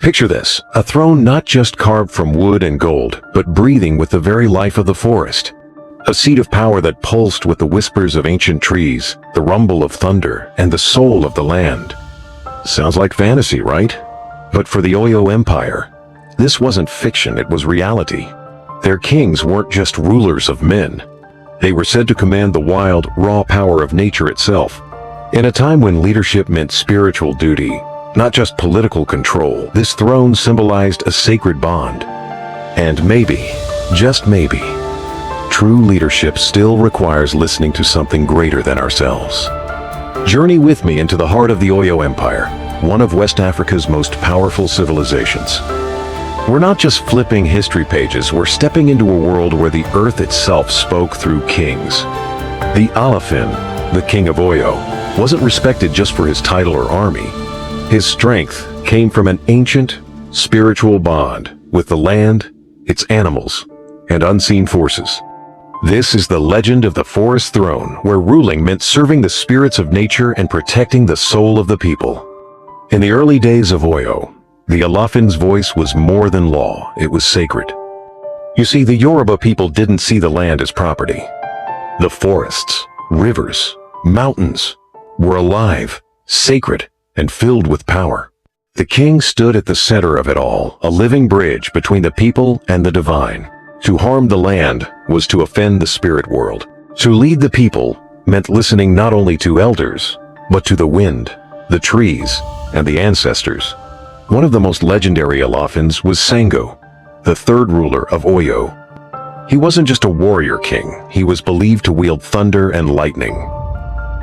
Picture this, a throne not just carved from wood and gold, but breathing with the very life of the forest. A seat of power that pulsed with the whispers of ancient trees, the rumble of thunder, and the soul of the land. Sounds like fantasy, right? But for the Oyo Empire, this wasn't fiction, it was reality. Their kings weren't just rulers of men. They were said to command the wild, raw power of nature itself. In a time when leadership meant spiritual duty, not just political control, this throne symbolized a sacred bond. And maybe, just maybe, true leadership still requires listening to something greater than ourselves. Journey with me into the heart of the Oyo Empire, one of West Africa's most powerful civilizations. We're not just flipping history pages, we're stepping into a world where the earth itself spoke through kings. The Alaafin, the king of Oyo, wasn't respected just for his title or army. His strength came from an ancient, spiritual bond with the land, its animals, and unseen forces. This is the legend of the Forest Throne, where ruling meant serving the spirits of nature and protecting the soul of the people. In the early days of Oyo, the Alaafin's voice was more than law, it was sacred. You see, the Yoruba people didn't see the land as property. The forests, rivers, mountains were alive, sacred, and filled with power. The king stood at the center of it all, a living bridge between the people and the divine. To harm the land was to offend the spirit world. To lead the people meant listening not only to elders, but to the wind, the trees, and the ancestors. One of the most legendary Alaafins was Sango, the third ruler of Oyo. He wasn't just a warrior king, he was believed to wield thunder and lightning.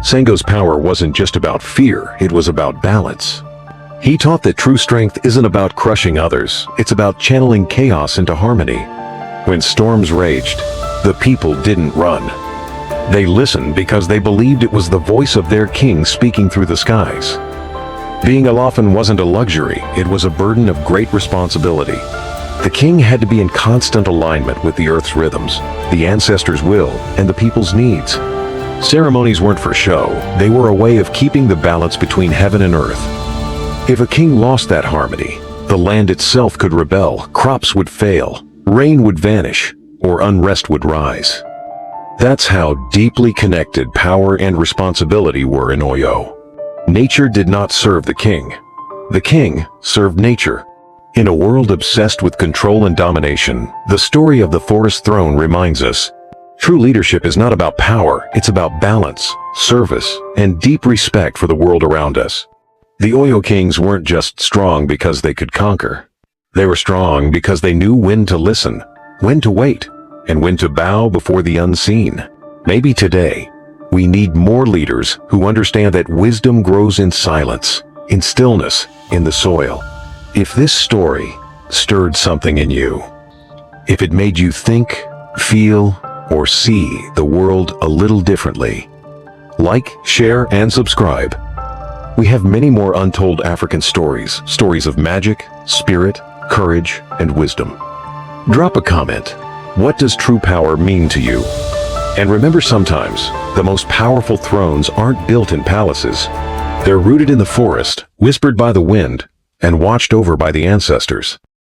Sango's power wasn't just about fear, it was about balance. He taught that true strength isn't about crushing others, it's about channeling chaos into harmony. When storms raged, the people didn't run. They listened because they believed it was the voice of their king speaking through the skies. Being Alaafin wasn't a luxury, it was a burden of great responsibility. The king had to be in constant alignment with the earth's rhythms, the ancestors' will, and the people's needs. Ceremonies weren't for show, they were a way of keeping the balance between heaven and earth. If a king lost that harmony, the land itself could rebel, crops would fail, rain would vanish, or unrest would rise. That's how deeply connected power and responsibility were in Oyo. Nature did not serve the king served nature. In a world obsessed with control and domination, the story of the Forest Throne reminds us, true leadership is not about power, it's about balance, service, and deep respect for the world around us. The Oyo kings weren't just strong because they could conquer. They were strong because they knew when to listen, when to wait, and when to bow before the unseen. Maybe today, we need more leaders who understand that wisdom grows in silence, in stillness, in the soil. If this story stirred something in you, if it made you think, feel, or see the world a little differently, like, share, and subscribe. We have many more untold African stories, stories of magic, spirit, courage, and wisdom. Drop a comment. What does true power mean to you? And remember, sometimes the most powerful thrones aren't built in palaces. They're rooted in the forest, whispered by the wind, and watched over by the ancestors.